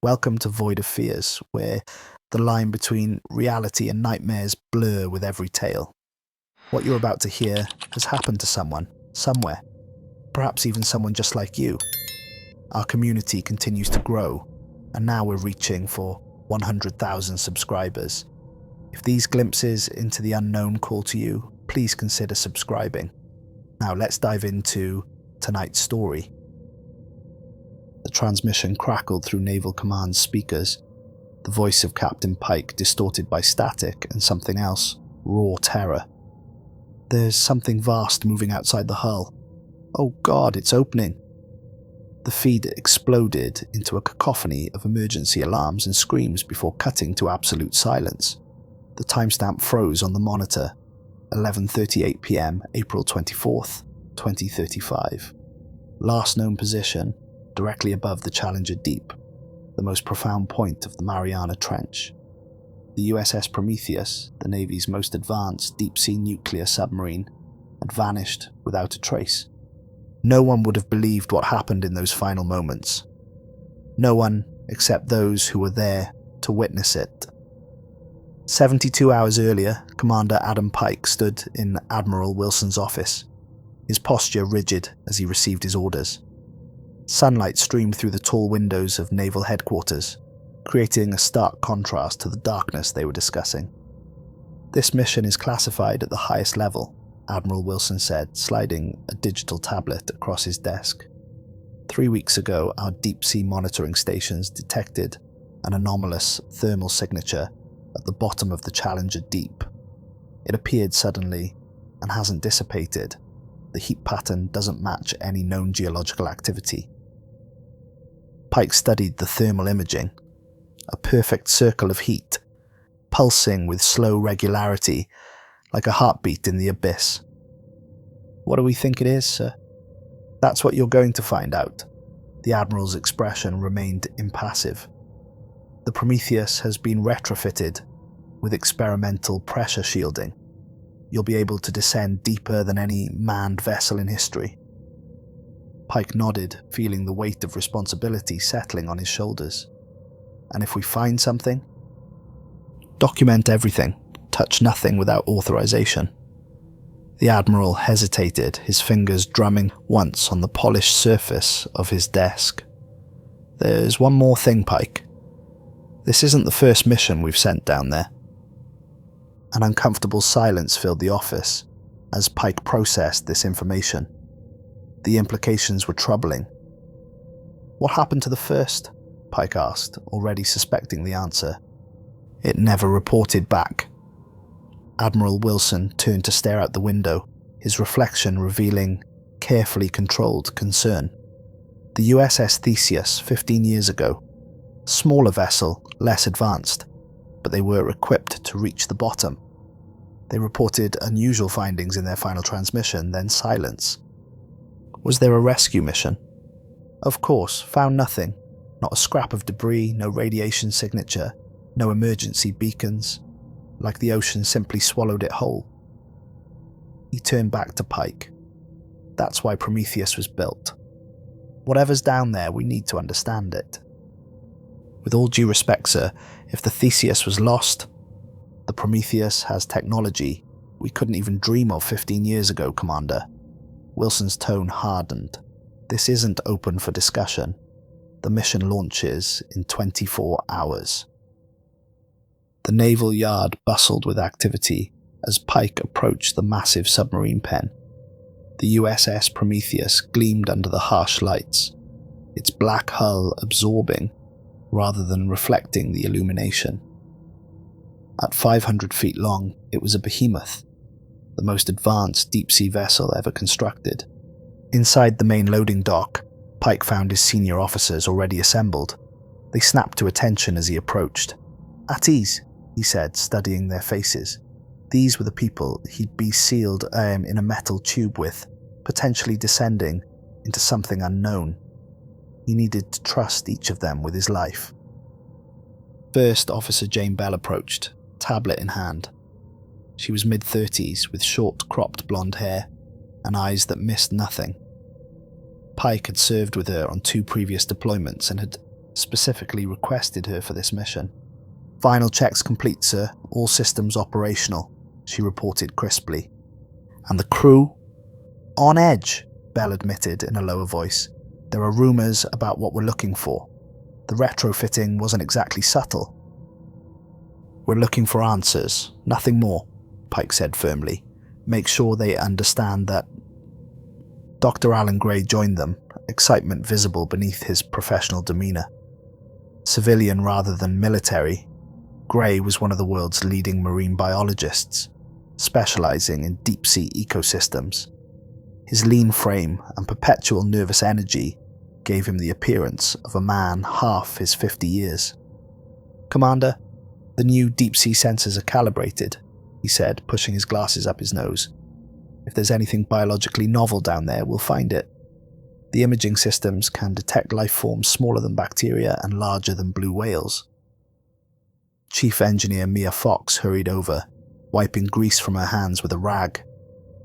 Welcome to Void of Fears, where the line between reality and nightmares blur with every tale. What you're about to hear has happened to someone, somewhere, perhaps even someone just like you. Our community continues to grow, and now we're reaching for 100,000 subscribers. If these glimpses into the unknown call to you, please consider subscribing. Now let's dive into tonight's story. The transmission crackled through Naval Command's speakers, the voice of Captain Pike distorted by static and something else, raw terror. There's something vast moving outside the hull. Oh God, it's opening. The feed exploded into a cacophony of emergency alarms and screams before cutting to absolute silence. The timestamp froze on the monitor, 11:38 p.m, April 24th, 2035. Last known position, directly above the Challenger Deep, the most profound point of the Mariana Trench. The USS Prometheus, the Navy's most advanced deep-sea nuclear submarine, had vanished without a trace. No one would have believed what happened in those final moments. No one except those who were there to witness it. 72 hours earlier, Commander Adam Pike stood in Admiral Wilson's office, his posture rigid as he received his orders. Sunlight streamed through the tall windows of naval headquarters, creating a stark contrast to the darkness they were discussing. "This mission is classified at the highest level," Admiral Wilson said, sliding a digital tablet across his desk. 3 weeks ago, our deep-sea monitoring stations detected an anomalous thermal signature at the bottom of the Challenger Deep. It appeared suddenly and hasn't dissipated. The heat pattern doesn't match any known geological activity. Pike studied the thermal imaging, a perfect circle of heat, pulsing with slow regularity, like a heartbeat in the abyss. "What do we think it is, sir?" "That's what you're going to find out." The Admiral's expression remained impassive. "The Prometheus has been retrofitted with experimental pressure shielding. You'll be able to descend deeper than any manned vessel in history." Pike nodded, feeling the weight of responsibility settling on his shoulders. "And if we find something?" "Document everything. Touch nothing without authorization." The Admiral hesitated, his fingers drumming once on the polished surface of his desk. "There's one more thing, Pike. This isn't the first mission we've sent down there." An uncomfortable silence filled the office as Pike processed this information. The implications were troubling. "What happened to the first?" Pike asked, already suspecting the answer. "It never reported back." Admiral Wilson turned to stare out the window, his reflection revealing carefully controlled concern. "The USS Theseus 15 years ago. Smaller vessel, less advanced, but they were equipped to reach the bottom. They reported unusual findings in their final transmission, then silence." "Was there a rescue mission?" "Of course, found nothing. Not a scrap of debris, no radiation signature, no emergency beacons. Like the ocean simply swallowed it whole." He turned back to Pike. "That's why Prometheus was built. Whatever's down there, we need to understand it." "With all due respect, sir, if the Theseus was lost, the Prometheus has technology we couldn't even dream of 15 years ago, Commander." Wilson's tone hardened. "This isn't open for discussion. The mission launches in 24 hours. The naval yard bustled with activity as Pike approached the massive submarine pen. The USS Prometheus gleamed under the harsh lights, its black hull absorbing rather than reflecting the illumination. At 500 feet long, it was a behemoth, the most advanced deep-sea vessel ever constructed. Inside the main loading dock, Pike found his senior officers already assembled. They snapped to attention as he approached. "At ease," he said, studying their faces. These were the people he'd be sealed in a metal tube with, potentially descending into something unknown. He needed to trust each of them with his life. First Officer Jane Bell approached, tablet in hand. She was mid-30s, with short, cropped blonde hair and eyes that missed nothing. Pike had served with her on 2 previous deployments and had specifically requested her for this mission. "Final checks complete, sir. All systems operational," she reported crisply. "And the crew?" "On edge," Bell admitted in a lower voice. "There are rumours about what we're looking for. The retrofitting wasn't exactly subtle." "We're looking for answers, nothing more," Pike said firmly. "Make sure they understand that..." Dr. Alan Gray joined them, excitement visible beneath his professional demeanour. Civilian rather than military, Gray was one of the world's leading marine biologists, specialising in deep-sea ecosystems. His lean frame and perpetual nervous energy gave him the appearance of a man half his 50 years. "Commander, the new deep-sea sensors are calibrated," he said, pushing his glasses up his nose. "If there's anything biologically novel down there, we'll find it. The imaging systems can detect life forms smaller than bacteria and larger than blue whales." Chief Engineer Mia Fox hurried over, wiping grease from her hands with a rag.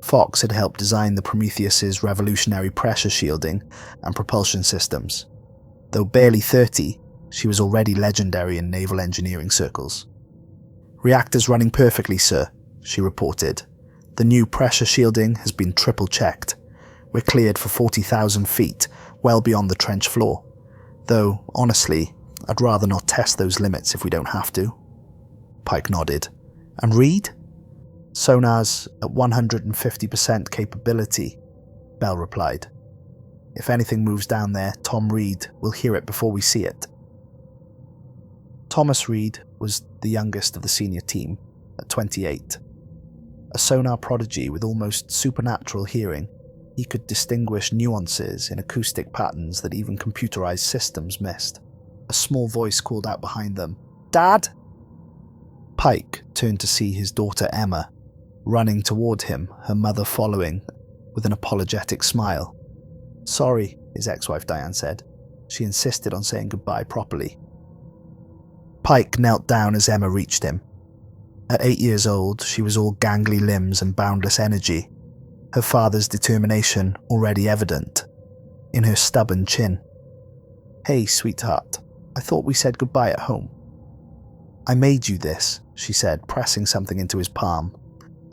Fox had helped design the Prometheus's revolutionary pressure shielding and propulsion systems. Though barely 30, she was already legendary in naval engineering circles. "Reactors running perfectly, sir," she reported. "The new pressure shielding has been triple-checked. We're cleared for 40,000 feet, well beyond the trench floor. Though, honestly, I'd rather not test those limits if we don't have to." Pike nodded. "And Reed?" "Sonar's at 150% capability," Bell replied. "If anything moves down there, Tom Reed will hear it before we see it." Thomas Reed was the youngest of the senior team, at 28. A sonar prodigy with almost supernatural hearing, he could distinguish nuances in acoustic patterns that even computerized systems missed. A small voice called out behind them, "Dad!" Pike turned to see his daughter Emma, running toward him, her mother following, with an apologetic smile. "Sorry," his ex-wife Diane said. She insisted on saying goodbye properly. Pike knelt down as Emma reached him. At 8 years old, she was all gangly limbs and boundless energy, her father's determination already evident in her stubborn chin. "Hey, sweetheart, I thought we said goodbye at home." "I made you this," she said, pressing something into his palm.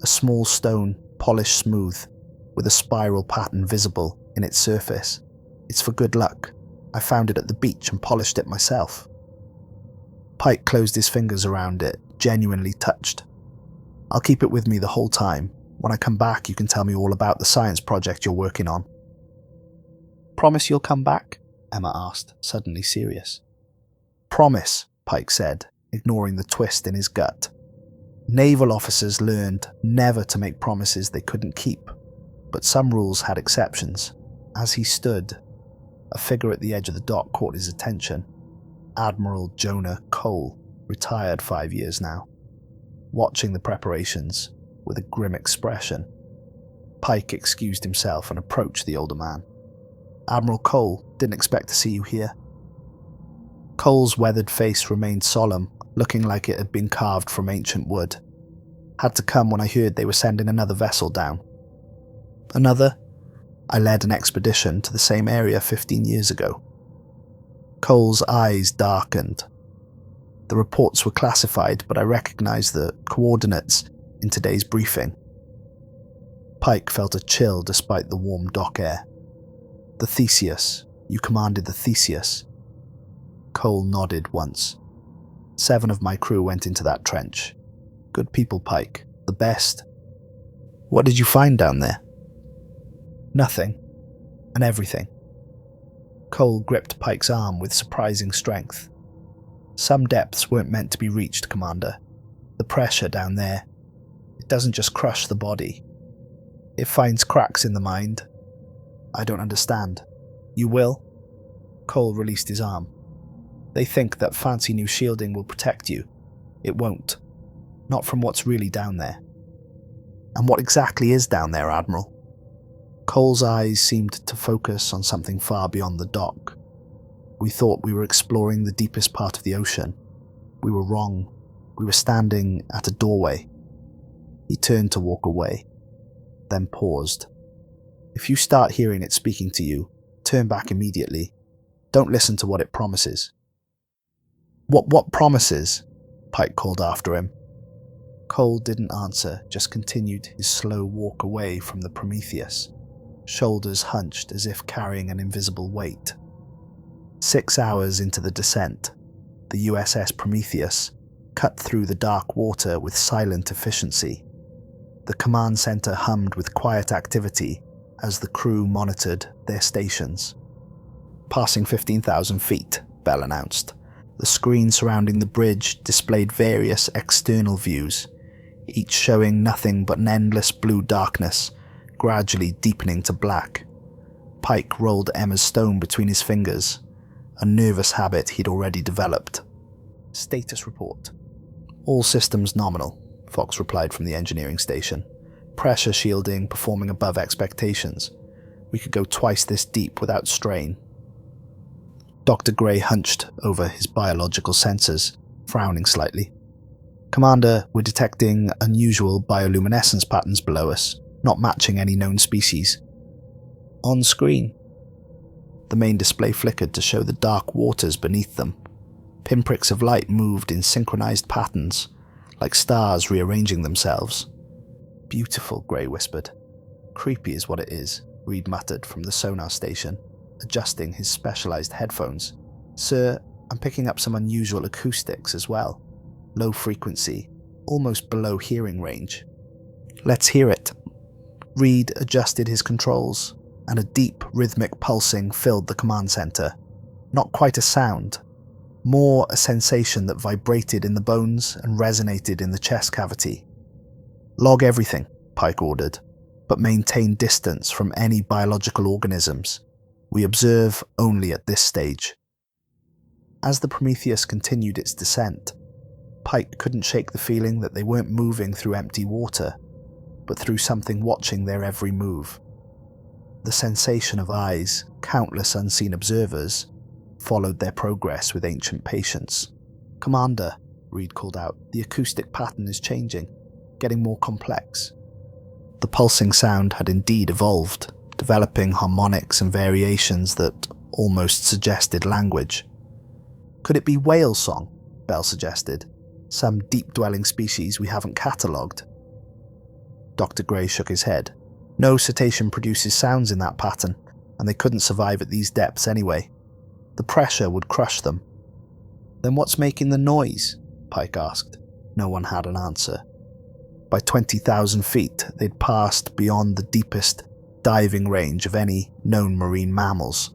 A small stone, polished smooth, with a spiral pattern visible in its surface. "It's for good luck. I found it at the beach and polished it myself." Pike closed his fingers around it, genuinely touched. "I'll keep it with me the whole time. When I come back, you can tell me all about the science project you're working on." "Promise you'll come back?" Emma asked, suddenly serious. "Promise," Pike said, ignoring the twist in his gut. Naval officers learned never to make promises they couldn't keep, but some rules had exceptions. As he stood, a figure at the edge of the dock caught his attention. Admiral Jonah Cole, retired 5 years now, watching the preparations with a grim expression. Pike excused himself and approached the older man. "Admiral Cole, didn't expect to see you here." Cole's weathered face remained solemn, looking like it had been carved from ancient wood. "Had to come when I heard they were sending another vessel down." "Another?" "I led an expedition to the same area 15 years ago." Cole's eyes darkened. "The reports were classified, but I recognized the coordinates in today's briefing." Pike felt a chill despite the warm dock air. "The Theseus. You commanded the Theseus." Cole nodded once. 7 of my crew went into that trench. Good people, Pike. The best. "What did you find down there?" "Nothing. And everything." Cole gripped Pike's arm with surprising strength. "Some depths weren't meant to be reached, Commander. The pressure down there, it doesn't just crush the body. It finds cracks in the mind." "I don't understand." "You will?" Cole released his arm. "They think that fancy new shielding will protect you. It won't. Not from what's really down there." "And what exactly is down there, Admiral?" Cole's eyes seemed to focus on something far beyond the dock. "We thought we were exploring the deepest part of the ocean. We were wrong. We were standing at a doorway." He turned to walk away, then paused. "If you start hearing it speaking to you, turn back immediately. Don't listen to what it promises. What promises?" Pike called after him. Cole didn't answer, just continued his slow walk away from the Prometheus, shoulders hunched as if carrying an invisible weight. 6 hours into the descent, the USS Prometheus cut through the dark water with silent efficiency. The command center hummed with quiet activity as the crew monitored their stations. "Passing 15,000 feet, Bell announced. The screen surrounding the bridge displayed various external views, each showing nothing but an endless blue darkness, gradually deepening to black. Pike rolled Emma's stone between his fingers, a nervous habit he'd already developed. "Status report." "All systems nominal," Fox replied from the engineering station. "Pressure shielding performing above expectations. We could go twice this deep without strain." Dr. Gray hunched over his biological sensors, frowning slightly. "Commander, we're detecting unusual bioluminescence patterns below us, not matching any known species." "On screen." The main display flickered to show the dark waters beneath them. Pinpricks of light moved in synchronized patterns, like stars rearranging themselves. "Beautiful," Gray whispered. "Creepy is what it is," Reed muttered from the sonar station, adjusting his specialized headphones. "Sir, I'm picking up some unusual acoustics as well. Low frequency, almost below hearing range." "Let's hear it." Reed adjusted his controls, and a deep, rhythmic pulsing filled the command center. Not quite a sound, more a sensation that vibrated in the bones and resonated in the chest cavity. "Log everything," Pike ordered, "but maintain distance from any biological organisms. We observe only at this stage." As the Prometheus continued its descent, Pike couldn't shake the feeling that they weren't moving through empty water, but through something watching their every move. The sensation of eyes, countless unseen observers, followed their progress with ancient patience. "Commander," Reed called out, "the acoustic pattern is changing, getting more complex." The pulsing sound had indeed evolved, developing harmonics and variations that almost suggested language. "Could it be whale song?" Bell suggested. "Some deep-dwelling species we haven't catalogued." Dr. Gray shook his head. "No cetacean produces sounds in that pattern, and they couldn't survive at these depths anyway. The pressure would crush them." "Then what's making the noise?" Pike asked. No one had an answer. By 20,000 feet, they'd passed beyond the deepest diving range of any known marine mammals.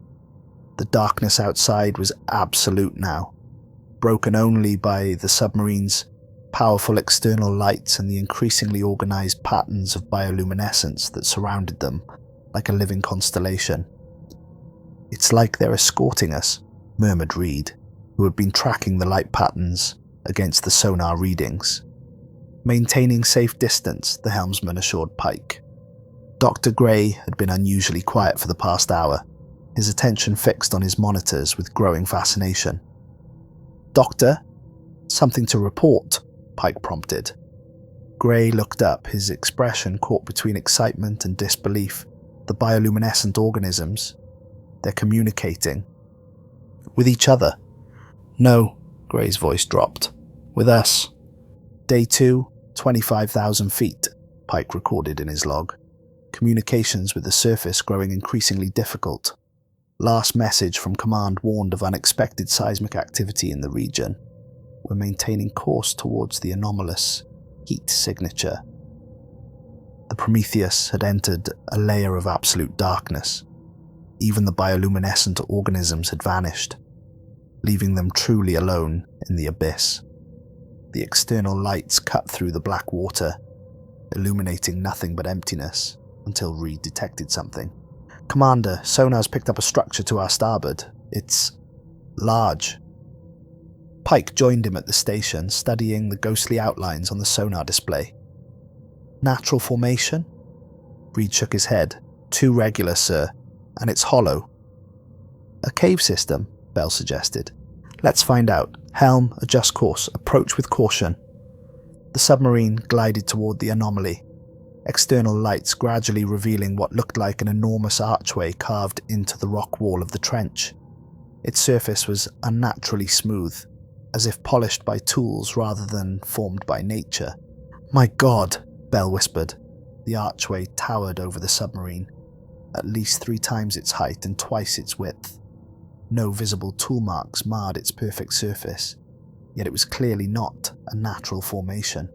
The darkness outside was absolute now, broken only by the submarine's powerful external lights and the increasingly organized patterns of bioluminescence that surrounded them like a living constellation. "It's like they're escorting us," murmured Reed, who had been tracking the light patterns against the sonar readings. "Maintaining safe distance," the helmsman assured Pike. Dr. Gray had been unusually quiet for the past hour, his attention fixed on his monitors with growing fascination. "Doctor, something to report," Pike prompted. Gray looked up, his expression caught between excitement and disbelief. "The bioluminescent organisms, they're communicating." "With each other?" "No," Gray's voice dropped. "With us." "Day 2, 25,000 feet, Pike recorded in his log. "Communications with the surface growing increasingly difficult. Last message from command warned of unexpected seismic activity in the region. We're maintaining course towards the anomalous heat signature." The Prometheus had entered a layer of absolute darkness. Even the bioluminescent organisms had vanished, leaving them truly alone in the abyss. The external lights cut through the black water, illuminating nothing but emptiness, until Reed detected something. "Commander, sonar's picked up a structure to our starboard. It's large." Pike joined him at the station, studying the ghostly outlines on the sonar display. "Natural formation?" Reed shook his head. "Too regular, sir, and it's hollow." "A cave system?" Bell suggested. "Let's find out. Helm, adjust course, approach with caution." The submarine glided toward the anomaly, external lights gradually revealing what looked like an enormous archway carved into the rock wall of the trench. Its surface was unnaturally smooth, as if polished by tools rather than formed by nature. "My God," Bell whispered. The archway towered over the submarine, at least 3 times its height and twice its width. No visible tool marks marred its perfect surface, yet it was clearly not a natural formation.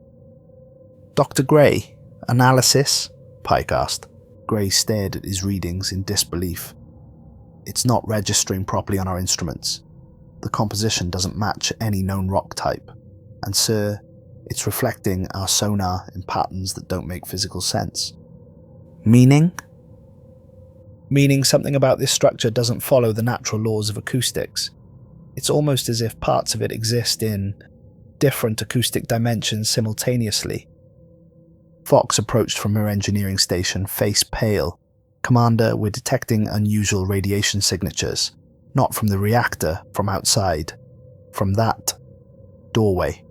"Dr. Gray, analysis?" Pike asked. Gray stared at his readings in disbelief. "It's not registering properly on our instruments. The composition doesn't match any known rock type. And sir, it's reflecting our sonar in patterns that don't make physical sense." "Meaning?" "Meaning something about this structure doesn't follow the natural laws of acoustics. It's almost as if parts of it exist in different acoustic dimensions simultaneously." Fox approached from her engineering station, face pale. "Commander, we're detecting unusual radiation signatures. Not from the reactor, from outside. From that doorway."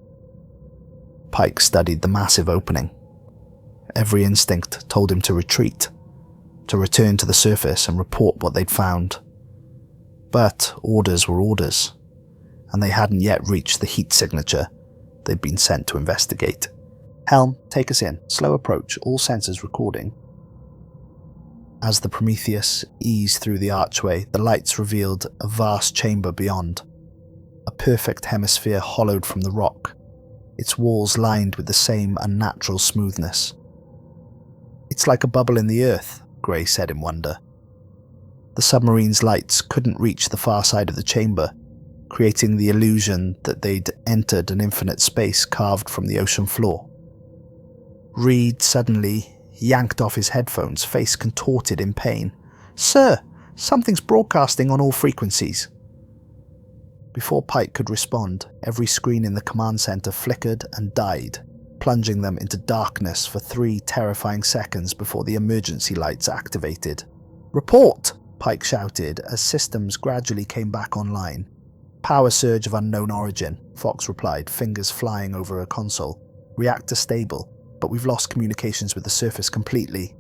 Pike studied the massive opening. Every instinct told him to retreat, to return to the surface and report what they'd found. But orders were orders, and they hadn't yet reached the heat signature they'd been sent to investigate. "Helm, take us in. Slow approach, all sensors recording." As the Prometheus eased through the archway, the lights revealed a vast chamber beyond. A perfect hemisphere hollowed from the rock, its walls lined with the same unnatural smoothness. "It's like a bubble in the earth," Gray said in wonder. The submarine's lights couldn't reach the far side of the chamber, creating the illusion that they'd entered an infinite space carved from the ocean floor. Reed suddenly yanked off his headphones, face contorted in pain. "Sir, something's broadcasting on all frequencies." Before Pike could respond, every screen in the command center flickered and died, plunging them into darkness for 3 terrifying seconds before the emergency lights activated. "Report!" Pike shouted as systems gradually came back online. "Power surge of unknown origin," Fox replied, fingers flying over a console. "Reactor stable, but we've lost communications with the surface completely."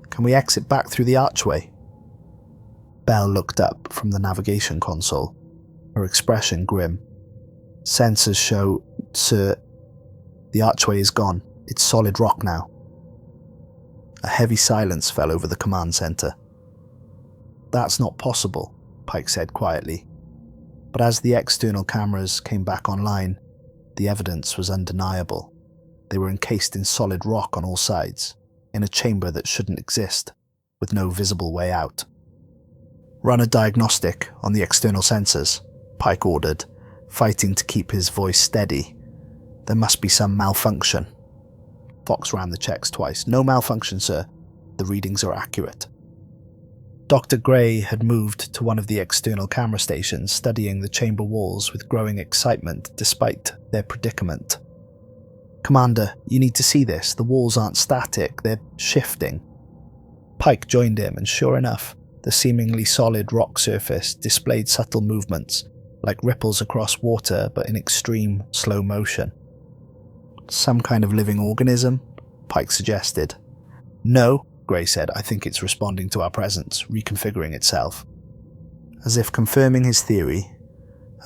"Can we exit back through the archway?" Bell looked up from the navigation console, her expression grim. "Sensors show, sir, the archway is gone. It's solid rock now." A heavy silence fell over the command center. "That's not possible," Pike said quietly. But as the external cameras came back online, the evidence was undeniable. They were encased in solid rock on all sides, in a chamber that shouldn't exist, with no visible way out. "Run a diagnostic on the external sensors," Pike ordered, fighting to keep his voice steady. "There must be some malfunction." Fox ran the checks twice. "No malfunction, sir. The readings are accurate." Dr. Gray had moved to one of the external camera stations, studying the chamber walls with growing excitement despite their predicament. "Commander, you need to see this. The walls aren't static, they're shifting." Pike joined him, and sure enough, the seemingly solid rock surface displayed subtle movements, like ripples across water but in extreme slow motion. "Some kind of living organism?" Pike suggested. "No," Gray said. "I think it's responding to our presence, reconfiguring itself." As if confirming his theory,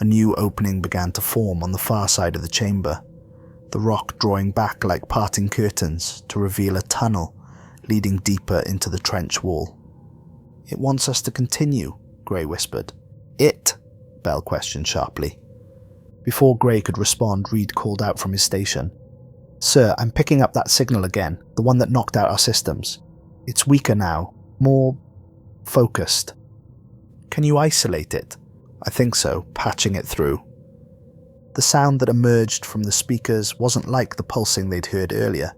a new opening began to form on the far side of the chamber, the rock drawing back like parting curtains to reveal a tunnel leading deeper into the trench wall. "It wants us to continue," Gray whispered. "It?" Bell questioned sharply. Before Gray could respond, Reed called out from his station. "Sir, I'm picking up that signal again, the one that knocked out our systems. It's weaker now, more focused." "Can you isolate it?" "I think so, patching it through." The sound that emerged from the speakers wasn't like the pulsing they'd heard earlier.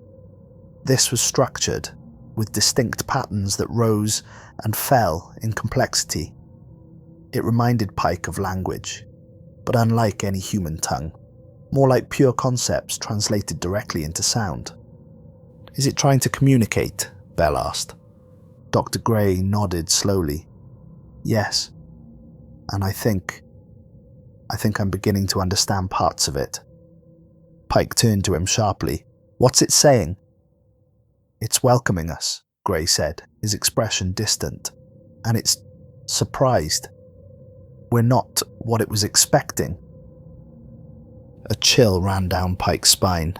This was structured, with distinct patterns that rose and fell in complexity. It reminded Pike of language, but unlike any human tongue, more like pure concepts translated directly into sound. "Is it trying to communicate?" Bell asked. Dr. Gray nodded slowly. "Yes, and I think I'm beginning to understand parts of it." Pike turned to him sharply. "What's it saying?" "It's welcoming us," Gray said, his expression distant. "And it's surprised. We're not what it was expecting." A chill ran down Pike's spine.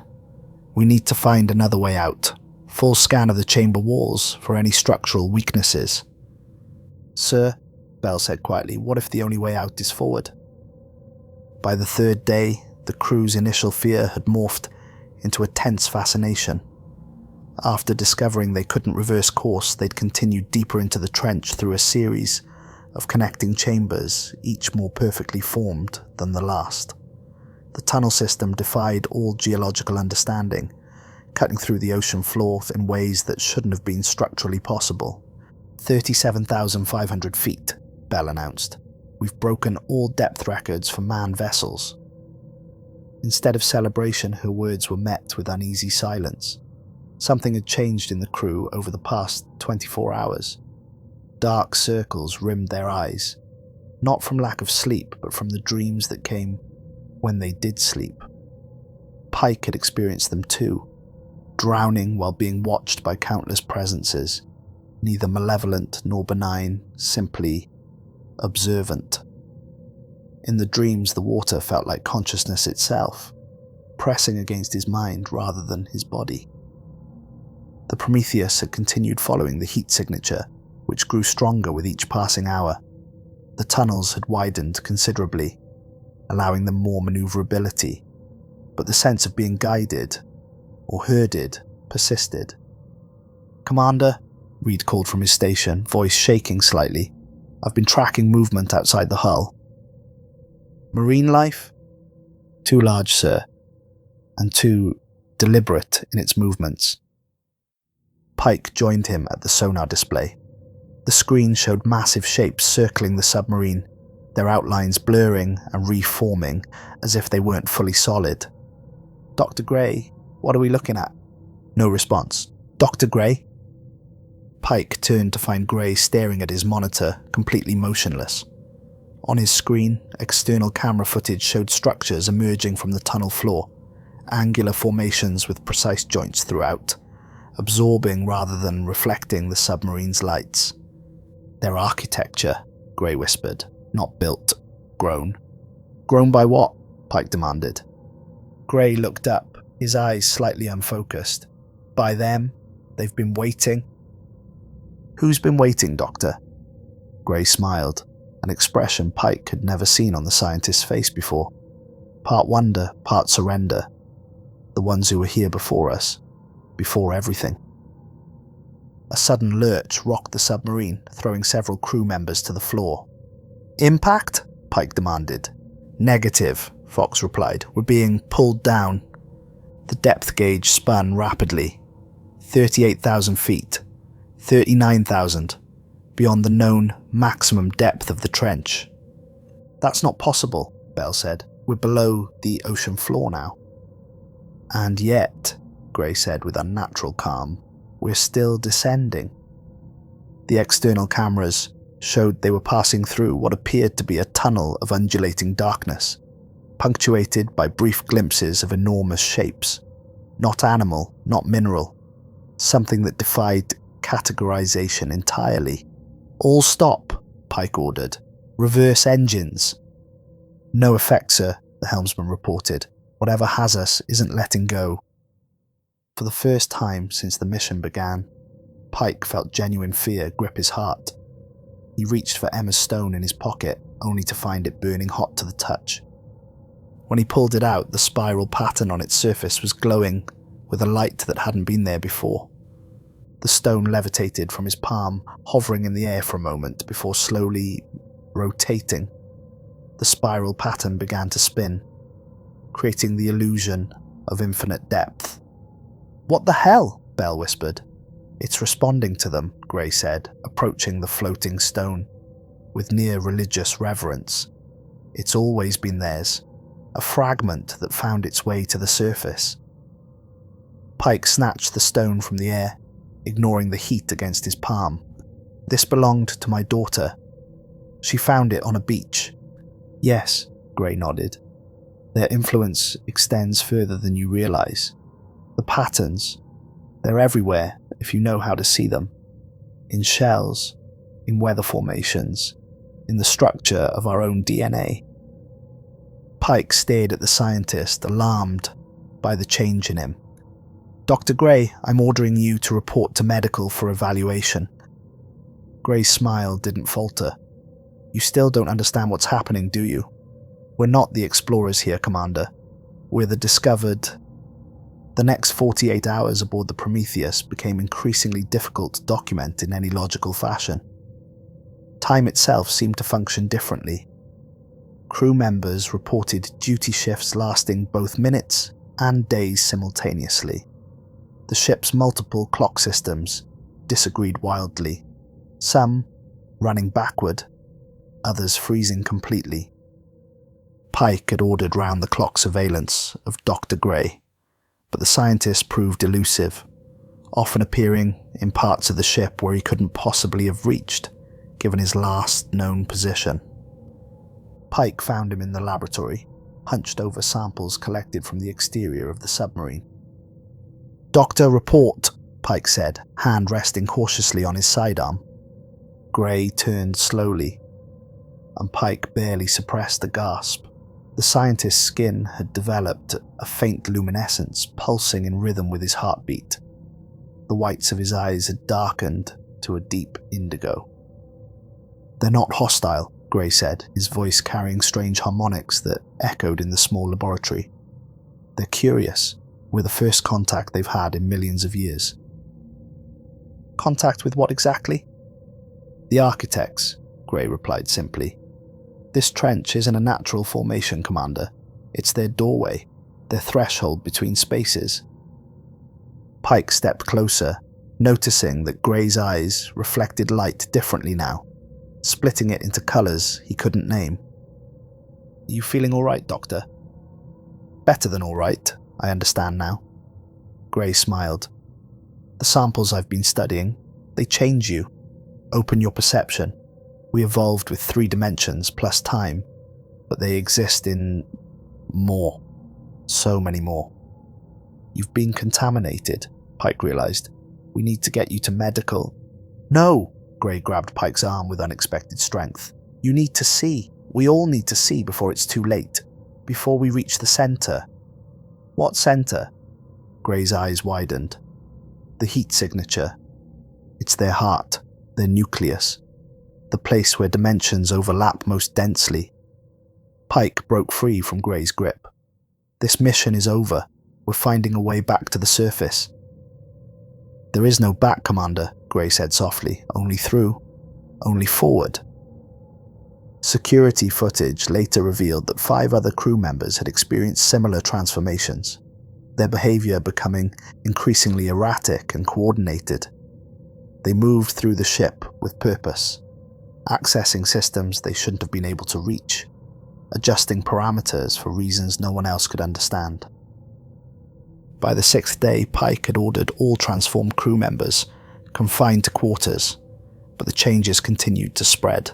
We need to find another way out. Full scan of the chamber walls for any structural weaknesses. Sir, Bell said quietly, what if the only way out is forward? By the third day, the crew's initial fear had morphed into a tense fascination. After discovering they couldn't reverse course, they'd continued deeper into the trench through a series of connecting chambers, each more perfectly formed than the last. The tunnel system defied all geological understanding, cutting through the ocean floor in ways that shouldn't have been structurally possible. 37,500 feet, Bell announced. We've broken all depth records for manned vessels. Instead of celebration, her words were met with uneasy silence. Something had changed in the crew over the past 24 hours. Dark circles rimmed their eyes, not from lack of sleep, but from the dreams that came when they did sleep. Pike had experienced them too, drowning while being watched by countless presences, neither malevolent nor benign, simply observant. In the dreams, the water felt like consciousness itself, pressing against his mind rather than his body. The Prometheus had continued following the heat signature, which grew stronger with each passing hour. The tunnels had widened considerably, allowing them more maneuverability, but the sense of being guided or herded persisted. Commander, Reed called from his station, voice shaking slightly. I've been tracking movement outside the hull. Marine life? Too large, sir, and too deliberate in its movements. Pike joined him at the sonar display. The screen showed massive shapes circling the submarine, their outlines blurring and reforming as if they weren't fully solid. Dr. Gray, what are we looking at? No response. Dr. Gray? Pike turned to find Gray staring at his monitor, completely motionless. On his screen, external camera footage showed structures emerging from the tunnel floor, angular formations with precise joints throughout, absorbing rather than reflecting the submarine's lights. Their architecture, Gray whispered, not built, grown. Grown by what? Pike demanded. Gray looked up, his eyes slightly unfocused. By them, they've been waiting. Who's been waiting, Doctor? Gray smiled, an expression Pike had never seen on the scientist's face before. Part wonder, part surrender. The ones who were here before us. Before everything. A sudden lurch rocked the submarine, throwing several crew members to the floor. Impact? Pike demanded. Negative, Fox replied. We're being pulled down. The depth gauge spun rapidly. 38,000 feet. 39,000. Beyond the known maximum depth of the trench. That's not possible, Bell said. We're below the ocean floor now. And yet, Gray said with unnatural calm, we're still descending. The external cameras showed they were passing through what appeared to be a tunnel of undulating darkness, punctuated by brief glimpses of enormous shapes. Not animal, not mineral. Something that defied categorization entirely. All stop, Pike ordered. Reverse engines. No effect, sir, the helmsman reported. Whatever has us isn't letting go. For the first time since the mission began, Pike felt genuine fear grip his heart. He reached for Emma's stone in his pocket, only to find it burning hot to the touch. When he pulled it out, the spiral pattern on its surface was glowing with a light that hadn't been there before. The stone levitated from his palm, hovering in the air for a moment before slowly rotating. The spiral pattern began to spin, creating the illusion of infinite depth. What the hell? Bell whispered. It's responding to them, Gray said, approaching the floating stone. With near religious reverence. It's always been theirs. A fragment that found its way to the surface. Pike snatched the stone from the air, ignoring the heat against his palm. This belonged to my daughter. She found it on a beach. Yes, Gray nodded. Their influence extends further than you realize. The patterns, they're everywhere if you know how to see them. In shells, in weather formations, in the structure of our own DNA. Pike stared at the scientist, alarmed by the change in him. "Dr. Gray, I'm ordering you to report to medical for evaluation." Gray's smile didn't falter. "You still don't understand what's happening, do you? We're not the explorers here, Commander. We're the discovered." The next 48 hours aboard the Prometheus became increasingly difficult to document in any logical fashion. Time itself seemed to function differently. Crew members reported duty shifts lasting both minutes and days simultaneously. The ship's multiple clock systems disagreed wildly, some running backward, others freezing completely. Pike had ordered round-the-clock surveillance of Dr. Gray, but the scientist proved elusive, often appearing in parts of the ship where he couldn't possibly have reached, given his last known position. Pike found him in the laboratory, hunched over samples collected from the exterior of the submarine. "Doctor, report," Pike said, hand resting cautiously on his sidearm. Gray turned slowly, and Pike barely suppressed a gasp. The scientist's skin had developed a faint luminescence, pulsing in rhythm with his heartbeat. The whites of his eyes had darkened to a deep indigo. "They're not hostile," Gray said, his voice carrying strange harmonics that echoed in the small laboratory. "They're curious. We're the first contact they've had in millions of years." "Contact with what exactly?" "The architects," Gray replied simply. "This trench isn't a natural formation, Commander. It's their doorway, their threshold between spaces." Pike stepped closer, noticing that Gray's eyes reflected light differently now, splitting it into colours he couldn't name. "You feeling all right, Doctor?" "Better than all right, I understand now." Gray smiled. "The samples I've been studying, they change you, open your perception. We evolved with 3 dimensions plus time, but they exist in more. So many more." "You've been contaminated," Pike realized. "We need to get you to medical." "No!" Gray grabbed Pike's arm with unexpected strength. "You need to see. We all need to see before it's too late. Before we reach the center." "What center?" Gray's eyes widened. "The heat signature. It's their heart, their nucleus. The place where dimensions overlap most densely." Pike broke free from Gray's grip. "This mission is over. We're finding a way back to the surface." "There is no back, Commander," Gray said softly. "Only through. Only forward." Security footage later revealed that 5 other crew members had experienced similar transformations, their behavior becoming increasingly erratic and coordinated. They moved through the ship with purpose, accessing systems they shouldn't have been able to reach, adjusting parameters for reasons no one else could understand. By the 6th day, Pike had ordered all transformed crew members confined to quarters, but the changes continued to spread.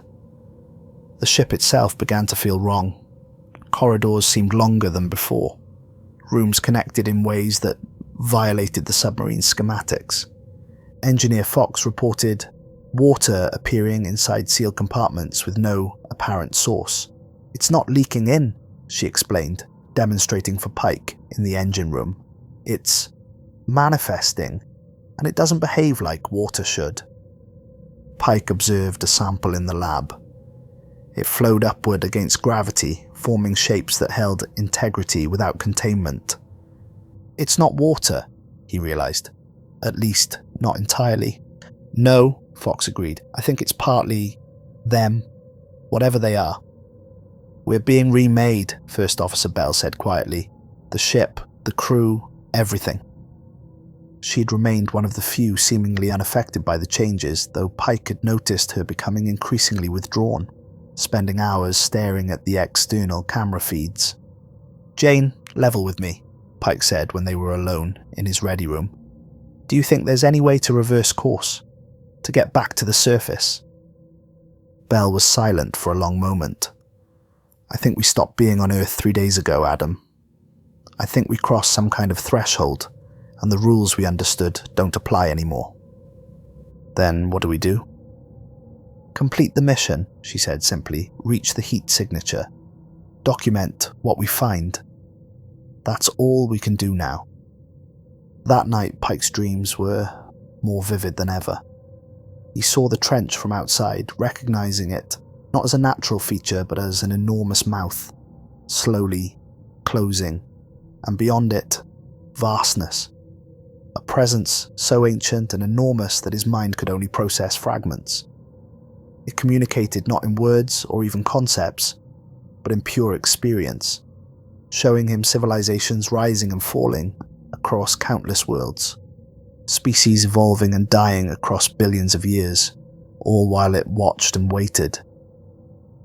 The ship itself began to feel wrong. Corridors seemed longer than before, rooms connected in ways that violated the submarine's schematics. Engineer Fox reported water appearing inside sealed compartments with no apparent source. "It's not leaking in," she explained, demonstrating for Pike in the engine room. "It's manifesting, and it doesn't behave like water should." Pike observed a sample in the lab. It flowed upward against gravity, forming shapes that held integrity without containment. "It's not water," he realized. "At least, not entirely." "No," Fox agreed. "I think it's partly them, whatever they are." "We're being remade," First Officer Bell said quietly. "The ship, the crew, everything." She'd remained one of the few seemingly unaffected by the changes, though Pike had noticed her becoming increasingly withdrawn, spending hours staring at the external camera feeds. "Jane, level with me," Pike said when they were alone in his ready room. "Do you think there's any way to reverse course? To get back to the surface?" Bell was silent for a long moment. "I think we stopped being on Earth 3 days ago, Adam. I think we crossed some kind of threshold, and the rules we understood don't apply anymore." "Then what do we do?" "Complete the mission," she said simply. "Reach the heat signature. Document what we find. That's all we can do now. That night, Pike's dreams were more vivid than ever. He saw the trench from outside, recognizing it not as a natural feature but as an enormous mouth, slowly closing, and beyond it, vastness. A presence so ancient and enormous that his mind could only process fragments. It communicated not in words or even concepts, but in pure experience, showing him civilizations rising and falling across countless worlds, species evolving and dying across billions of years, all while it watched and waited.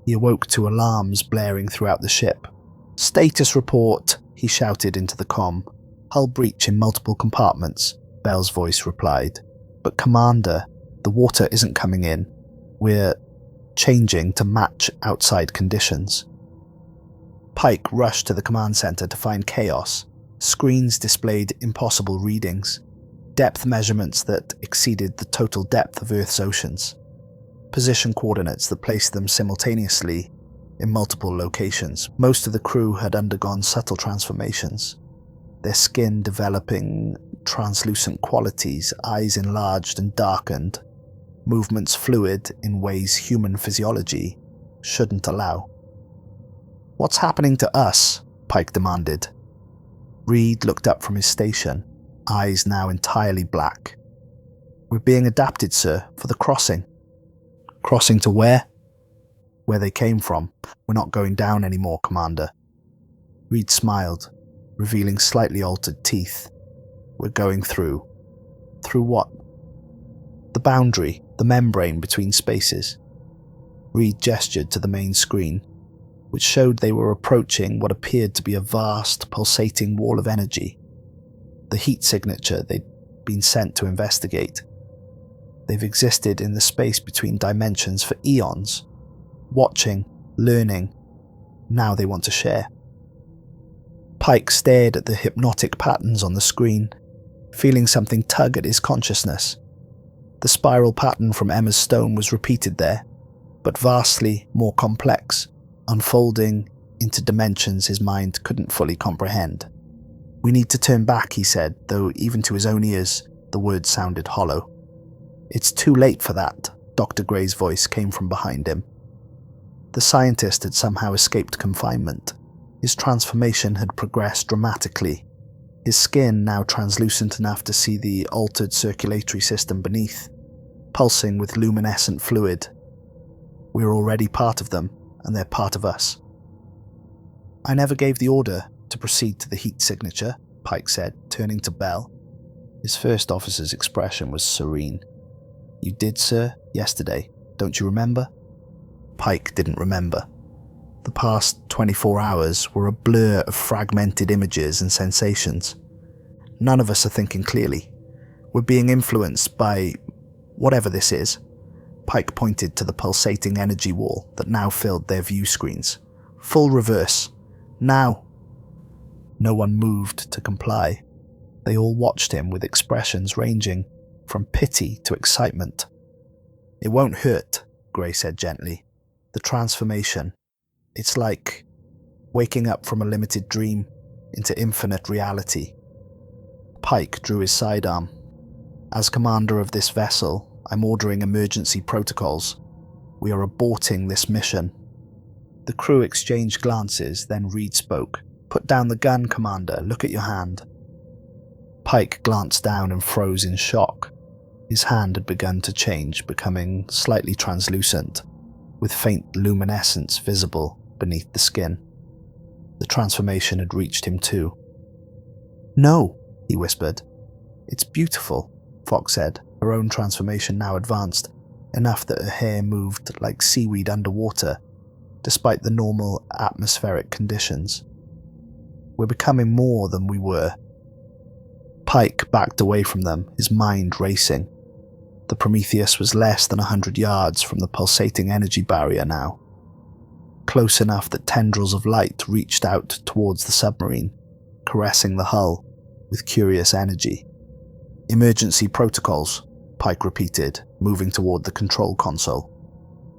He awoke to alarms blaring throughout the ship. "Status report," he shouted into the comm. "Hull breach in multiple compartments," Bell's voice replied. "But Commander, the water isn't coming in. We're changing to match outside conditions." Pike rushed to the command center to find chaos. Screens displayed impossible readings, depth measurements that exceeded the total depth of Earth's oceans, position coordinates that placed them simultaneously in multiple locations. Most of the crew had undergone subtle transformations, their skin developing translucent qualities, eyes enlarged and darkened, movements fluid in ways human physiology shouldn't allow. "What's happening to us?" Pike demanded. Reed looked up from his station, eyes now entirely black. "We're being adapted, sir, for the crossing." "Crossing to where?" "Where they came from. We're not going down anymore, Commander." Reed smiled, revealing slightly altered teeth. "We're going through." "Through what?" "The boundary, the membrane between spaces." Reed gestured to the main screen, which showed they were approaching what appeared to be a vast, pulsating wall of energy. The heat signature they'd been sent to investigate. They've existed in the space between dimensions for eons, watching, learning. Now they want to share. Pike stared at the hypnotic patterns on the screen, feeling something tug at his consciousness. The spiral pattern from Emma's stone was repeated there, but vastly more complex, unfolding into dimensions his mind couldn't fully comprehend. "We need to turn back," he said, though even to his own ears, the words sounded hollow. "It's too late for that," Dr. Gray's voice came from behind him. The scientist had somehow escaped confinement. His transformation had progressed dramatically, his skin now translucent enough to see the altered circulatory system beneath, pulsing with luminescent fluid. "We're already part of them, and they're part of us." "I never gave the order to proceed to the heat signature," Pike said, turning to Bell. His first officer's expression was serene. "You did, sir, yesterday. Don't you remember?" Pike didn't remember. The past 24 hours were a blur of fragmented images and sensations. None of us are thinking clearly. We're being influenced by whatever this is. Pike pointed to the pulsating energy wall that now filled their view screens. "Full reverse. Now." No one moved to comply. They all watched him with expressions ranging from pity to excitement. "It won't hurt," Gray said gently. "The transformation. It's like waking up from a limited dream into infinite reality." Pike drew his sidearm. "As commander of this vessel, I'm ordering emergency protocols. We are aborting this mission." The crew exchanged glances, then Reed spoke. "Put down the gun, Commander. Look at your hand." Pike glanced down and froze in shock. His hand had begun to change, becoming slightly translucent, with faint luminescence visible beneath the skin. The transformation had reached him too. "No," he whispered. "It's beautiful," Fox said, her own transformation now advanced, enough that her hair moved like seaweed underwater, despite the normal atmospheric conditions. "We're becoming more than we were." Pike backed away from them, his mind racing. The Prometheus was less than 100 yards from the pulsating energy barrier now, close enough that tendrils of light reached out towards the submarine, caressing the hull with curious energy. "Emergency protocols," Pike repeated, moving toward the control console.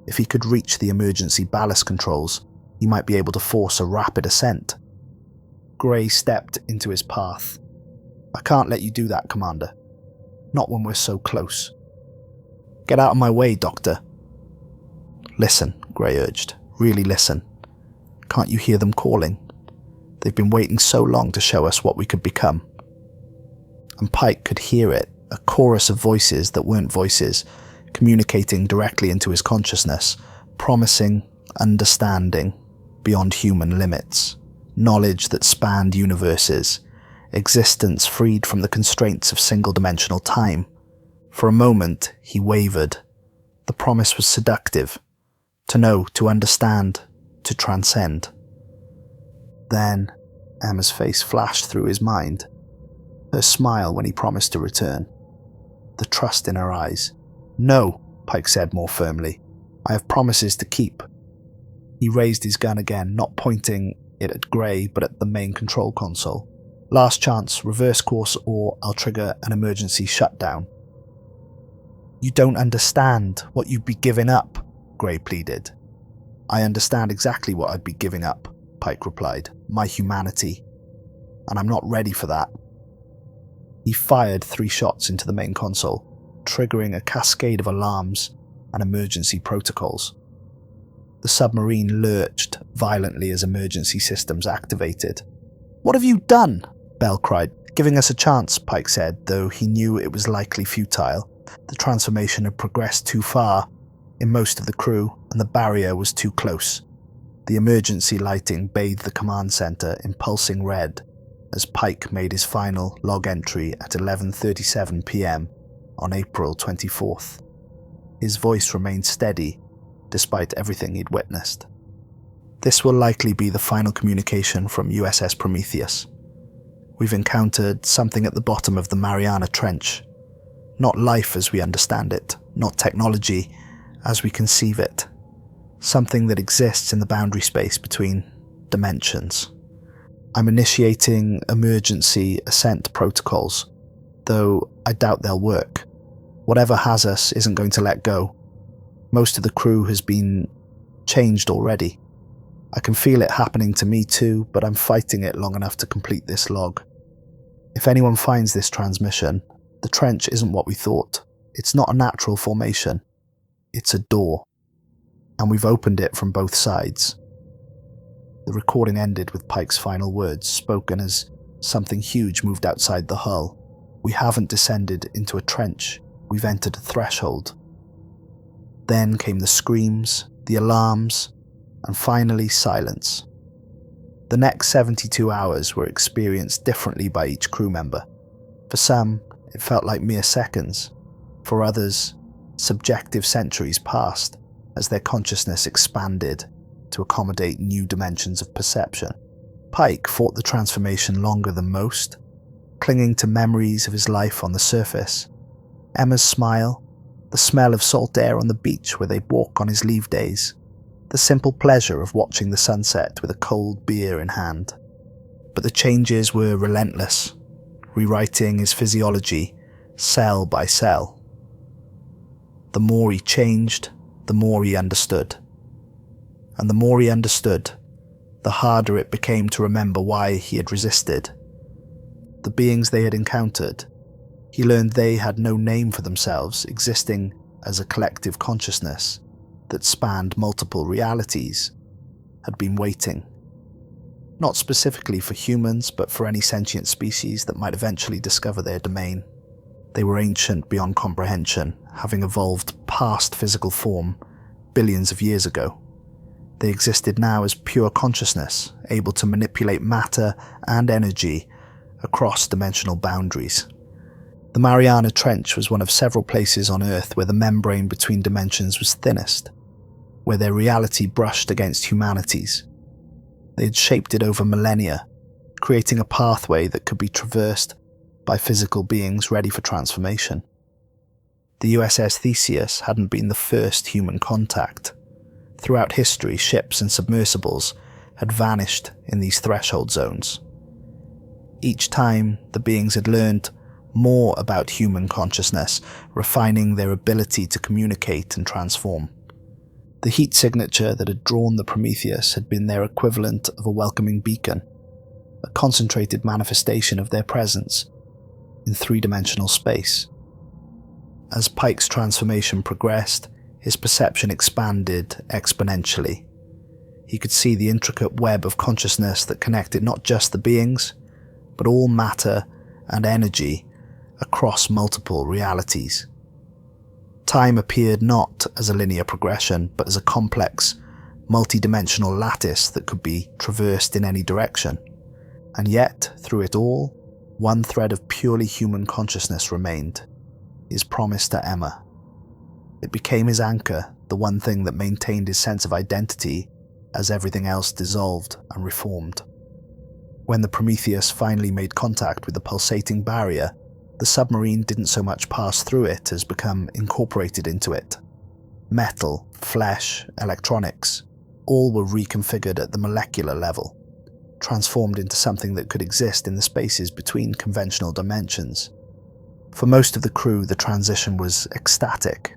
If he could reach the emergency ballast controls, He might be able to force a rapid ascent. Gray stepped into his path. I can't let you do that, Commander. Not when we're so close. Get out of my way, Doctor. Listen, Gray urged. Really listen. Can't you hear them calling? They've been waiting so long to show us what we could become. And Pike could hear it, a chorus of voices that weren't voices, communicating directly into his consciousness, promising understanding beyond human limits, knowledge that spanned universes, existence freed from the constraints of single-dimensional time. For a moment, he wavered. The promise was seductive. To know, to understand, to transcend. Then, Emma's face flashed through his mind. Her smile when he promised to return. The trust in her eyes. No, Pike said more firmly. I have promises to keep. He raised his gun again, not pointing it at Gray, but at the main control console. Last chance, reverse course, or I'll trigger an emergency shutdown. You don't understand what you'd be giving up, Gray pleaded. I understand exactly what I'd be giving up, Pike replied. My humanity. And I'm not ready for that. He fired 3 shots into the main console, triggering a cascade of alarms and emergency protocols. The submarine lurched violently as emergency systems activated. What have you done? Bell cried. Giving us a chance, Pike said, though he knew it was likely futile. The transformation had progressed too far in most of the crew, and the barrier was too close. The emergency lighting bathed the command center in pulsing red as Pike made his final log entry at 11:37 p.m. on April 24th. His voice remained steady, despite everything he'd witnessed. This will likely be the final communication from USS Prometheus. We've encountered something at the bottom of the Mariana Trench. Not life as we understand it, not technology as we conceive it. Something that exists in the boundary space between dimensions. I'm initiating emergency ascent protocols, though I doubt they'll work. Whatever has us isn't going to let go. Most of the crew has been changed already. I can feel it happening to me too, but I'm fighting it long enough to complete this log. If anyone finds this transmission, the trench isn't what we thought. It's not a natural formation. It's a door. And we've opened it from both sides. The recording ended with Pike's final words, spoken as something huge moved outside the hull. We haven't descended into a trench. We've entered a threshold. Then came the screams, the alarms, and finally silence. The next 72 hours were experienced differently by each crew member. For some, it felt like mere seconds. For others, subjective centuries passed as their consciousness expanded to accommodate new dimensions of perception. Pike fought the transformation longer than most, clinging to memories of his life on the surface. Emma's smile, the smell of salt air on the beach where they'd walk on his leave days, the simple pleasure of watching the sunset with a cold beer in hand. But the changes were relentless, rewriting his physiology cell by cell. The more he changed, the more he understood. And the more he understood, the harder it became to remember why he had resisted. The beings they had encountered, he learned they had no name for themselves, existing as a collective consciousness that spanned multiple realities, had been waiting. Not specifically for humans, but for any sentient species that might eventually discover their domain. They were ancient beyond comprehension, having evolved past physical form billions of years ago. They existed now as pure consciousness, able to manipulate matter and energy across dimensional boundaries. The Mariana Trench was one of several places on Earth where the membrane between dimensions was thinnest, where their reality brushed against humanity's. They had shaped it over millennia, creating a pathway that could be traversed by physical beings ready for transformation. The USS Theseus hadn't been the first human contact. Throughout history, ships and submersibles had vanished in these threshold zones. Each time, the beings had learned more about human consciousness, refining their ability to communicate and transform. The heat signature that had drawn the Prometheus had been their equivalent of a welcoming beacon, a concentrated manifestation of their presence in three-dimensional space. As Pike's transformation progressed, his perception expanded exponentially. He could see the intricate web of consciousness that connected not just the beings, but all matter and energy across multiple realities. Time appeared not as a linear progression, but as a complex, multi-dimensional lattice that could be traversed in any direction. And yet, through it all, one thread of purely human consciousness remained: his promise to Emma. It became his anchor, the one thing that maintained his sense of identity as everything else dissolved and reformed. When the Prometheus finally made contact with the pulsating barrier, the submarine didn't so much pass through it as become incorporated into it. Metal, flesh, electronics, all were reconfigured at the molecular level, transformed into something that could exist in the spaces between conventional dimensions. For most of the crew, the transition was ecstatic,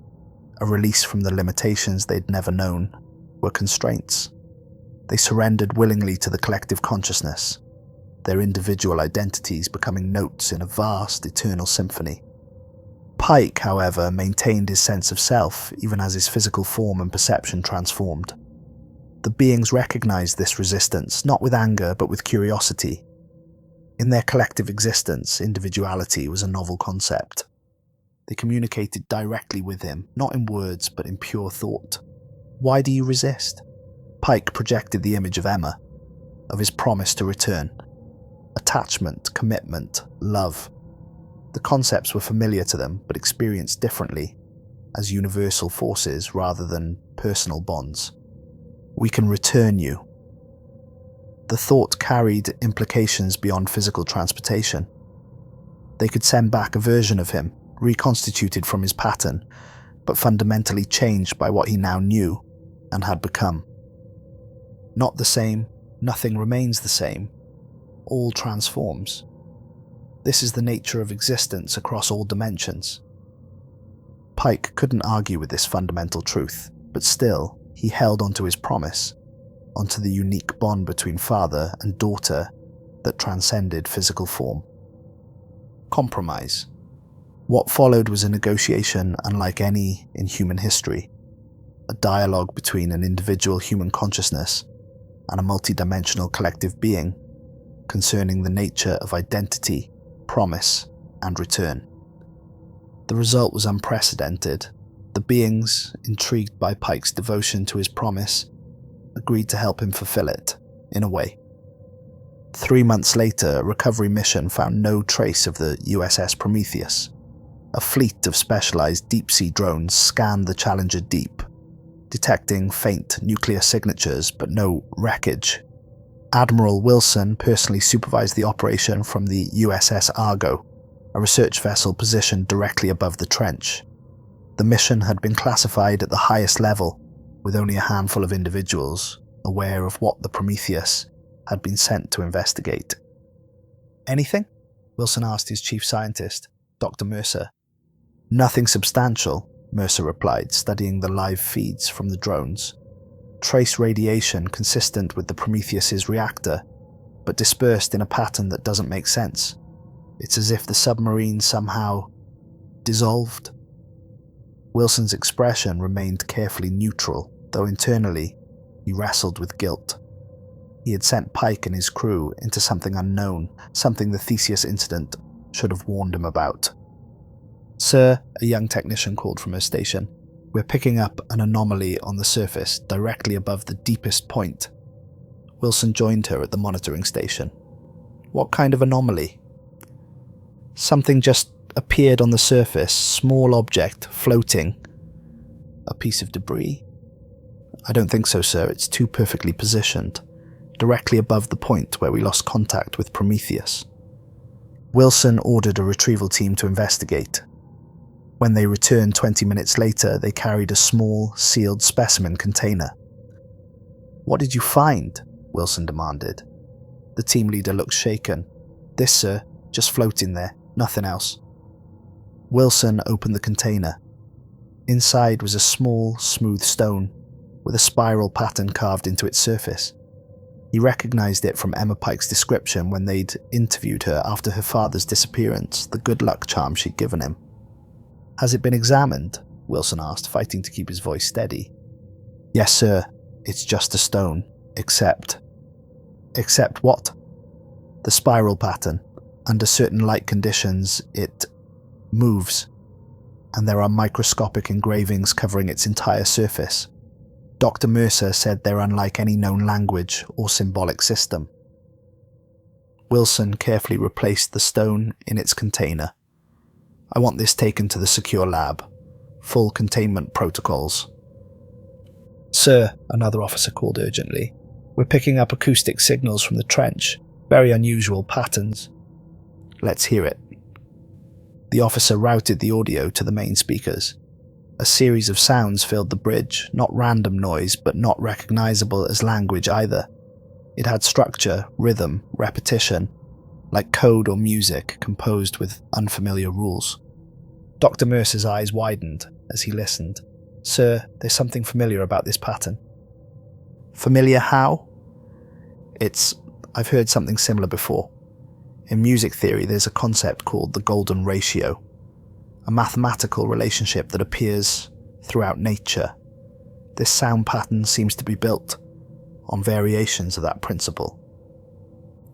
a release from the limitations they'd never known were constraints. They surrendered willingly to the collective consciousness, their individual identities becoming notes in a vast, eternal symphony. Pike, however, maintained his sense of self even as his physical form and perception transformed. The beings recognized this resistance, not with anger but with curiosity. In their collective existence, individuality was a novel concept. They communicated directly with him, not in words but in pure thought. "Why do you resist?" Pike projected the image of Emma, of his promise to return. Attachment, commitment, love. The concepts were familiar to them, but experienced differently, as universal forces rather than personal bonds. "We can return you." The thought carried implications beyond physical transportation. They could send back a version of him, reconstituted from his pattern, but fundamentally changed by what he now knew and had become. Not the same, nothing remains the same. All transforms. This is the nature of existence across all dimensions. Pike couldn't argue with this fundamental truth, but still, he held onto his promise, onto the unique bond between father and daughter that transcended physical form. Compromise. What followed was a negotiation unlike any in human history, a dialogue between an individual human consciousness and a multidimensional collective being, concerning the nature of identity, promise, and return. The result was unprecedented. The beings, intrigued by Pike's devotion to his promise, agreed to help him fulfill it, in a way. 3 months later, a recovery mission found no trace of the USS Prometheus. A fleet of specialized deep-sea drones scanned the Challenger deep, detecting faint nuclear signatures but no wreckage. Admiral Wilson personally supervised the operation from the USS Argo, a research vessel positioned directly above the trench. The mission had been classified at the highest level, with only a handful of individuals aware of what the Prometheus had been sent to investigate. "Anything?" Wilson asked his chief scientist, Dr. Mercer. "Nothing substantial," Mercer replied, studying the live feeds from the drones. "Trace radiation consistent with the Prometheus's reactor, but dispersed in a pattern that doesn't make sense. It's as if the submarine somehow dissolved." Wilson's expression remained carefully neutral, though internally he wrestled with guilt. He had sent Pike and his crew into something unknown, something the Theseus incident should have warned him about. "Sir," a young technician called from her station, "we're picking up an anomaly on the surface, directly above the deepest point." Wilson joined her at the monitoring station. "What kind of anomaly?" "Something just appeared on the surface, small object, floating." "A piece of debris?" "I don't think so, sir. It's too perfectly positioned, directly above the point where we lost contact with Prometheus." Wilson ordered a retrieval team to investigate. When they returned 20 minutes later, they carried a small, sealed specimen container. "What did you find?" Wilson demanded. The team leader looked shaken. "This, sir, just floating there, nothing else." Wilson opened the container. Inside was a small, smooth stone, with a spiral pattern carved into its surface. He recognized it from Emma Pike's description when they'd interviewed her after her father's disappearance, the good luck charm she'd given him. "Has it been examined?" Wilson asked, fighting to keep his voice steady. "Yes, sir. It's just a stone. Except..." "Except what?" "The spiral pattern. Under certain light conditions, it moves, and there are microscopic engravings covering its entire surface. Dr. Mercer said they're unlike any known language or symbolic system." Wilson carefully replaced the stone in its container. "I want this taken to the secure lab. Full containment protocols." "Sir," another officer called urgently, "we're picking up acoustic signals from the trench. Very unusual patterns." "Let's hear it." The officer routed the audio to the main speakers. A series of sounds filled the bridge, not random noise, but not recognizable as language either. It had structure, rhythm, repetition, like code or music composed with unfamiliar rules. Dr. Mercer's eyes widened as he listened. "Sir, there's something familiar about this pattern." "Familiar how?" I've heard something similar before. In music theory, there's a concept called the golden ratio, a mathematical relationship that appears throughout nature. This sound pattern seems to be built on variations of that principle."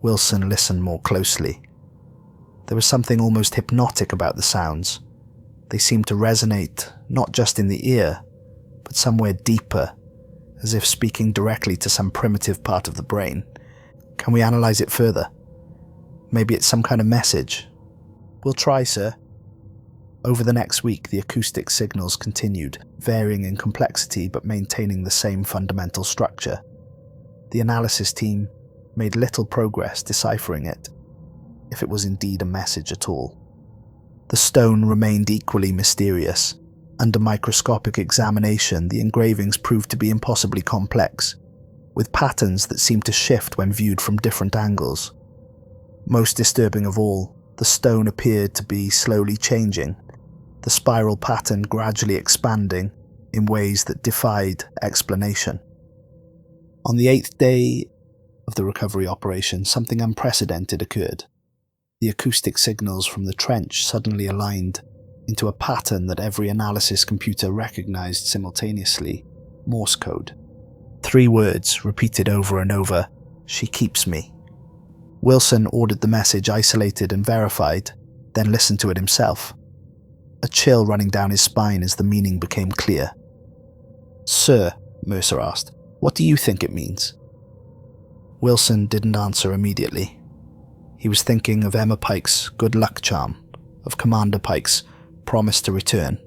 Wilson listened more closely. There was something almost hypnotic about the sounds. They seemed to resonate not just in the ear, but somewhere deeper, as if speaking directly to some primitive part of the brain. "Can we analyze it further? Maybe it's some kind of message." "We'll try, sir." Over the next week, the acoustic signals continued, varying in complexity but maintaining the same fundamental structure. The analysis team made little progress deciphering it, if it was indeed a message at all. The stone remained equally mysterious. Under microscopic examination, the engravings proved to be impossibly complex, with patterns that seemed to shift when viewed from different angles. Most disturbing of all, the stone appeared to be slowly changing, the spiral pattern gradually expanding in ways that defied explanation. On the 8th day of the recovery operation, something unprecedented occurred. The acoustic signals from the trench suddenly aligned into a pattern that every analysis computer recognized simultaneously: Morse code. 3 words repeated over and over: "She keeps me." Wilson ordered the message isolated and verified, then listened to it himself. A chill running down his spine as the meaning became clear. "Sir," Mercer asked, "what do you think it means?" Wilson didn't answer immediately. He was thinking of Emma Pike's good luck charm, of Commander Pike's promise to return,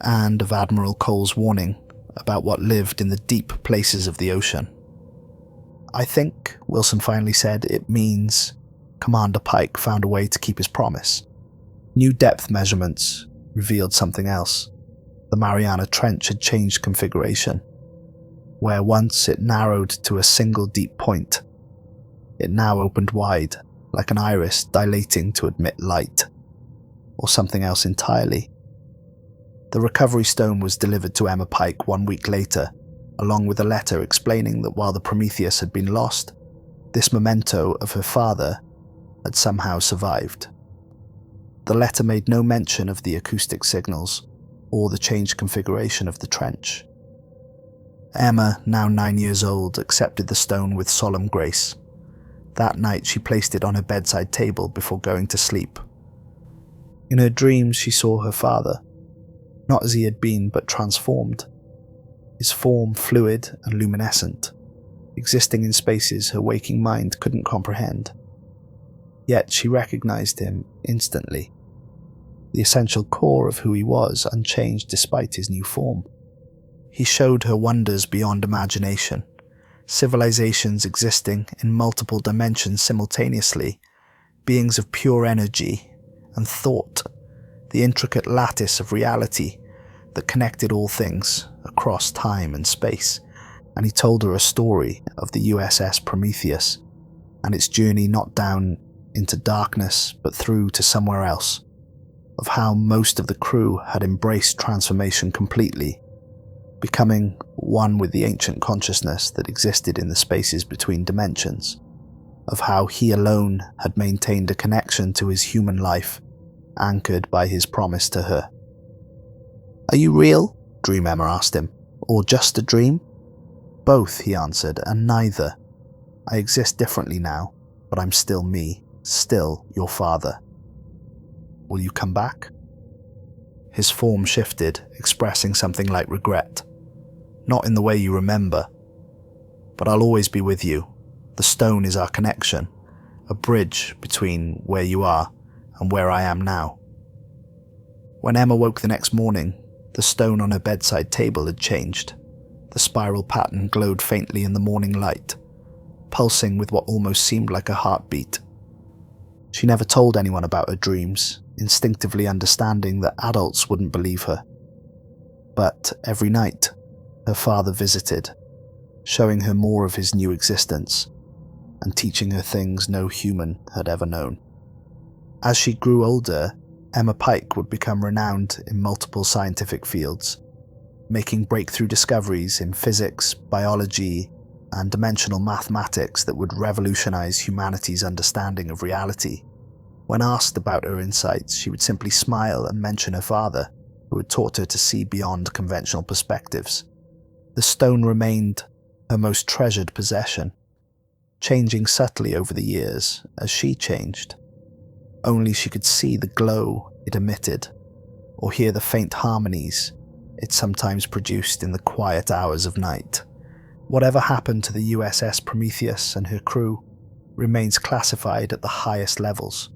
and of Admiral Cole's warning about what lived in the deep places of the ocean. "I think," Wilson finally said, "it means Commander Pike found a way to keep his promise." New depth measurements revealed something else. The Mariana Trench had changed configuration. Where once it narrowed to a single deep point, it now opened wide, like an iris dilating to admit light, or something else entirely. The recovery stone was delivered to Emma Pike 1 week later, along with a letter explaining that while the Prometheus had been lost, this memento of her father had somehow survived. The letter made no mention of the acoustic signals or the changed configuration of the trench. Emma, now 9 years old, accepted the stone with solemn grace. That night she placed it on her bedside table before going to sleep. In her dreams she saw her father, not as he had been but transformed, his form fluid and luminescent, existing in spaces her waking mind couldn't comprehend. Yet she recognized him instantly, the essential core of who he was unchanged despite his new form. He showed her wonders beyond imagination, civilizations existing in multiple dimensions simultaneously, beings of pure energy and thought, the intricate lattice of reality that connected all things across time and space. And he told her a story of the USS Prometheus and its journey not down into darkness but through to somewhere else, of how most of the crew had embraced transformation completely, becoming one with the ancient consciousness that existed in the spaces between dimensions, of how he alone had maintained a connection to his human life, anchored by his promise to her. "Are you real?" Dream Emma asked him. "Or just a dream?" "Both," he answered, "and neither. I exist differently now, but I'm still me, still your father. Will you come back?" His form shifted, expressing something like regret. "Not in the way you remember. But I'll always be with you. The stone is our connection, a bridge between where you are and where I am now." When Emma woke the next morning, the stone on her bedside table had changed. The spiral pattern glowed faintly in the morning light, pulsing with what almost seemed like a heartbeat. She never told anyone about her dreams, instinctively understanding that adults wouldn't believe her. But every night, her father visited, showing her more of his new existence and teaching her things no human had ever known. As she grew older, Emma Pike would become renowned in multiple scientific fields, making breakthrough discoveries in physics, biology, and dimensional mathematics that would revolutionize humanity's understanding of reality. When asked about her insights, she would simply smile and mention her father, who had taught her to see beyond conventional perspectives. The stone remained her most treasured possession, changing subtly over the years as she changed. Only she could see the glow it emitted, or hear the faint harmonies it sometimes produced in the quiet hours of night. Whatever happened to the USS Prometheus and her crew remains classified at the highest levels,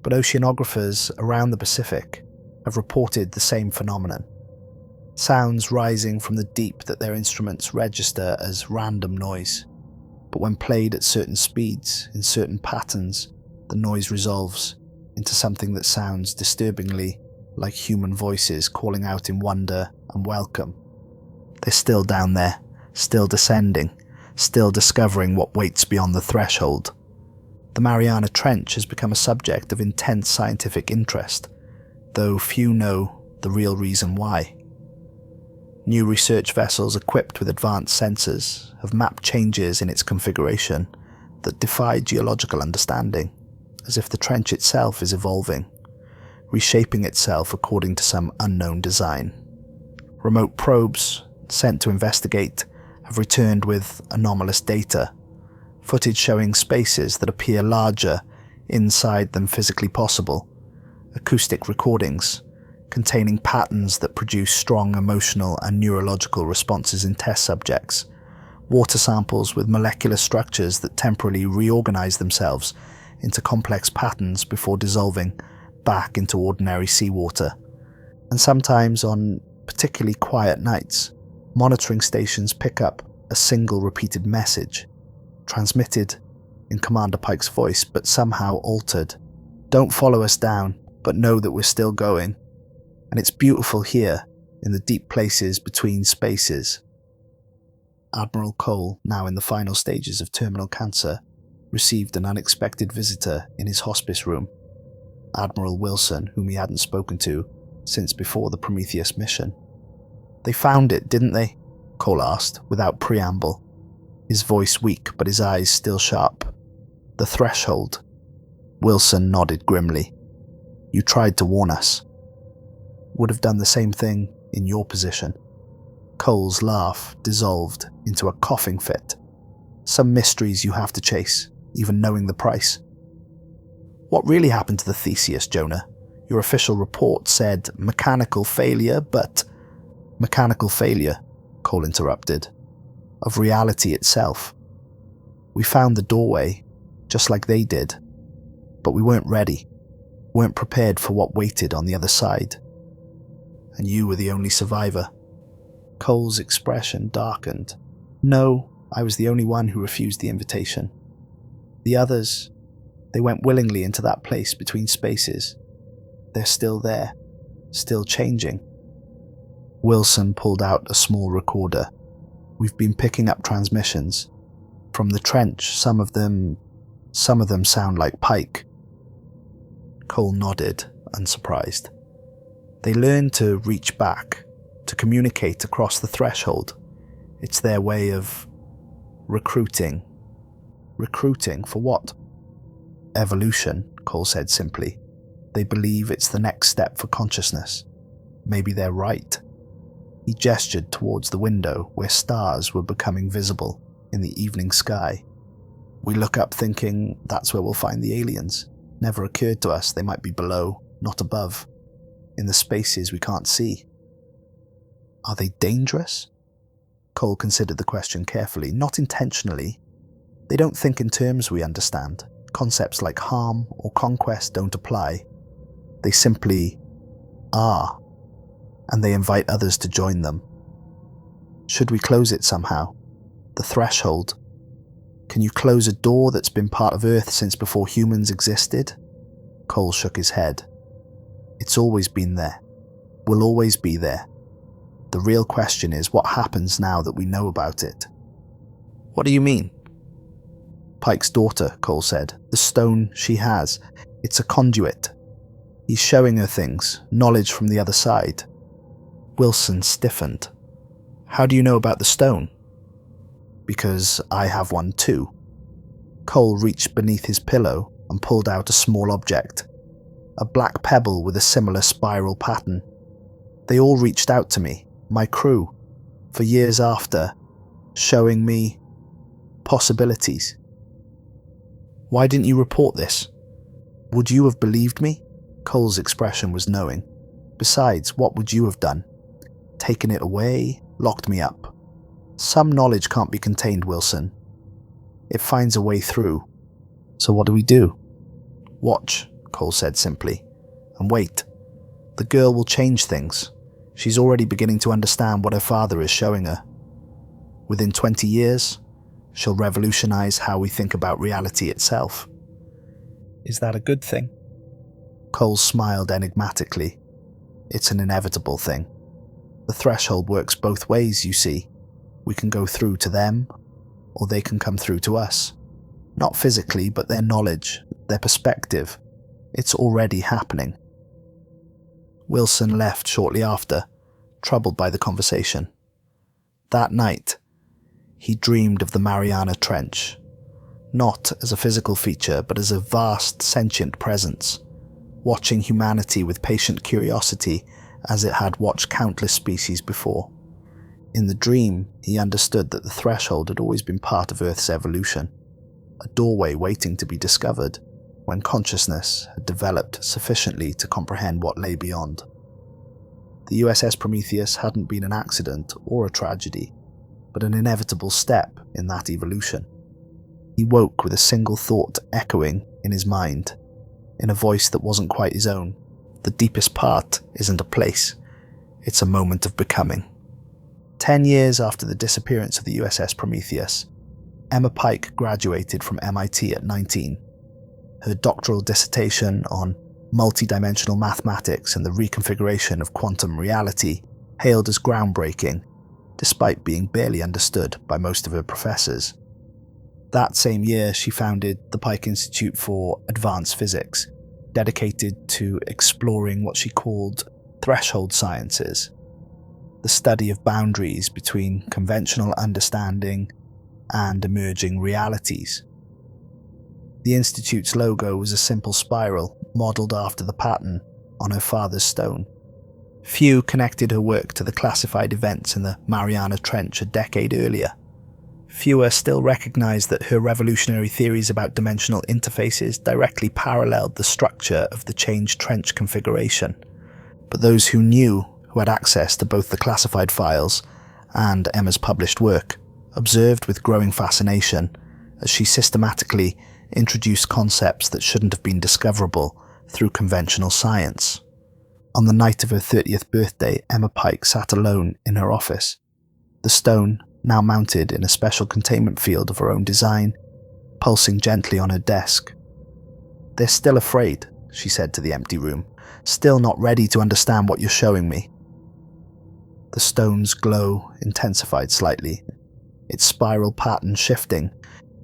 but oceanographers around the Pacific have reported the same phenomenon. Sounds rising from the deep that their instruments register as random noise, but when played at certain speeds, in certain patterns, the noise resolves into something that sounds disturbingly like human voices calling out in wonder and welcome. They're still down there, still descending, still discovering what waits beyond the threshold. The Mariana Trench has become a subject of intense scientific interest, though few know the real reason why. New research vessels equipped with advanced sensors have mapped changes in its configuration that defy geological understanding, as if the trench itself is evolving, reshaping itself according to some unknown design. Remote probes sent to investigate have returned with anomalous data, footage showing spaces that appear larger inside than physically possible, acoustic recordings containing patterns that produce strong emotional and neurological responses in test subjects, water samples with molecular structures that temporarily reorganize themselves into complex patterns before dissolving back into ordinary seawater. And sometimes on particularly quiet nights, monitoring stations pick up a single repeated message, transmitted in Commander Pike's voice but somehow altered. "Don't follow us down, but know that we're still going. And it's beautiful here, in the deep places between spaces." Admiral Cole, now in the final stages of terminal cancer, received an unexpected visitor in his hospice room. Admiral Wilson, whom he hadn't spoken to since before the Prometheus mission. "They found it, didn't they?" Cole asked, without preamble, his voice weak but his eyes still sharp. "The threshold." Wilson nodded grimly. "You tried to warn us." "Would have done the same thing in your position." Cole's laugh dissolved into a coughing fit. "Some mysteries you have to chase, even knowing the price." "What really happened to the Theseus, Jonah? Your official report said mechanical failure, but—" "Mechanical failure," Cole interrupted, "of reality itself. We found the doorway, just like they did, but we weren't ready, weren't prepared for what waited on the other side. And you were the only survivor." Cole's expression darkened. "No, I was the only one who refused the invitation. The others, they went willingly into that place between spaces. They're still there, still changing." Wilson pulled out a small recorder. "We've been picking up transmissions. From the trench, some of them sound like Pike." Cole nodded, unsurprised. "They learn to reach back, to communicate across the threshold. It's their way of recruiting. Recruiting for what? Evolution, Cole said simply. They believe it's the next step for consciousness. Maybe they're right. He gestured towards the window where stars were becoming visible in the evening sky. We look up thinking that's where we'll find the aliens. Never occurred to us they might be below, not above, in the spaces we can't see. Are they dangerous? Cole considered the question carefully, not intentionally. They don't think in terms we understand. Concepts like harm or conquest don't apply. They simply are, and they invite others to join them. Should we close it somehow? The threshold. Can you close a door that's been part of Earth since before humans existed? Cole shook his head. It's always been there. Will always be there. The real question is what happens now that we know about it. What do you mean? Pike's daughter, Cole said. The stone she has. It's a conduit. He's showing her things, knowledge from the other side. Wilson stiffened. How do you know about the stone? Because I have one too. Cole reached beneath his pillow and pulled out a small object. A black pebble with a similar spiral pattern. They all reached out to me, my crew, for years after, showing me possibilities. Why didn't you report this? Would you have believed me? Cole's expression was knowing. Besides, what would you have done? Taken it away? Locked me up? Some knowledge can't be contained, Wilson. It finds a way through. So what do we do? Watch, Cole said simply. And wait. The girl will change things. She's already beginning to understand what her father is showing her. Within 20 years, she'll revolutionize how we think about reality itself. Is that a good thing? Cole smiled enigmatically. It's an inevitable thing. The threshold works both ways, you see. We can go through to them, or they can come through to us. Not physically, but their knowledge, their perspective. It's already happening. Wilson left shortly after, troubled by the conversation. That night, he dreamed of the Mariana Trench, not as a physical feature, but as a vast sentient presence, watching humanity with patient curiosity as it had watched countless species before. In the dream, he understood that the threshold had always been part of Earth's evolution, a doorway waiting to be discovered when consciousness had developed sufficiently to comprehend what lay beyond. The USS Prometheus hadn't been an accident or a tragedy, but an inevitable step in that evolution. He woke with a single thought echoing in his mind, in a voice that wasn't quite his own. The deepest part isn't a place, it's a moment of becoming. 10 years after the disappearance of the USS Prometheus, Emma Pike graduated from MIT at 19. Her doctoral dissertation on multidimensional mathematics and the reconfiguration of quantum reality hailed as groundbreaking, despite being barely understood by most of her professors. That same year, she founded the Pike Institute for Advanced Physics, dedicated to exploring what she called threshold sciences, the study of boundaries between conventional understanding and emerging realities. The Institute's logo was a simple spiral, modelled after the pattern on her father's stone. Few connected her work to the classified events in the Mariana Trench a decade earlier. Fewer still recognised that her revolutionary theories about dimensional interfaces directly paralleled the structure of the changed trench configuration. But those who knew, who had access to both the classified files and Emma's published work, observed with growing fascination as she systematically introduced concepts that shouldn't have been discoverable through conventional science. On the night of her 30th birthday, Emma Pike sat alone in her office, the stone, now mounted in a special containment field of her own design, pulsing gently on her desk. "They're still afraid," she said to the empty room, "still not ready to understand what you're showing me." The stone's glow intensified slightly, its spiral pattern shifting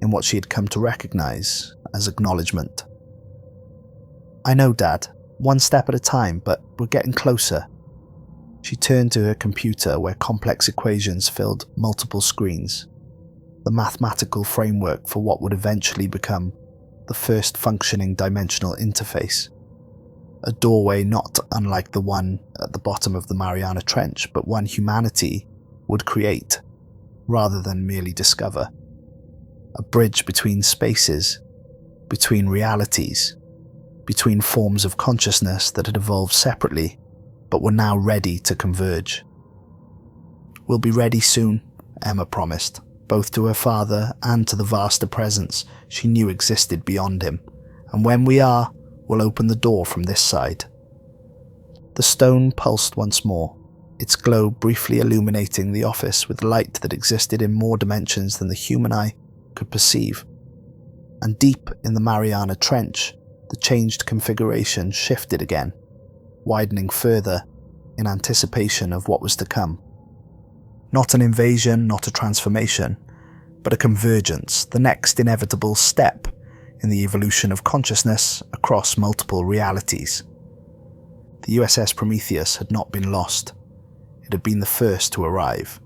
in what she had come to recognize as acknowledgement. "I know, Dad, one step at a time, but we're getting closer." She turned to her computer where complex equations filled multiple screens, the mathematical framework for what would eventually become the first functioning dimensional interface. A doorway not unlike the one at the bottom of the Mariana Trench, but one humanity would create, rather than merely discover. A bridge between spaces, between realities, between forms of consciousness that had evolved separately, but were now ready to converge. "We'll be ready soon," Emma promised, both to her father and to the vaster presence she knew existed beyond him. "And when we are, we'll open the door from this side." The stone pulsed once more, its glow briefly illuminating the office with light that existed in more dimensions than the human eye could perceive. And deep in the Mariana Trench, the changed configuration shifted again, widening further in anticipation of what was to come. Not an invasion, not a transformation, but a convergence, the next inevitable step in the evolution of consciousness across multiple realities. The USS Prometheus had not been lost. It had been the first to arrive.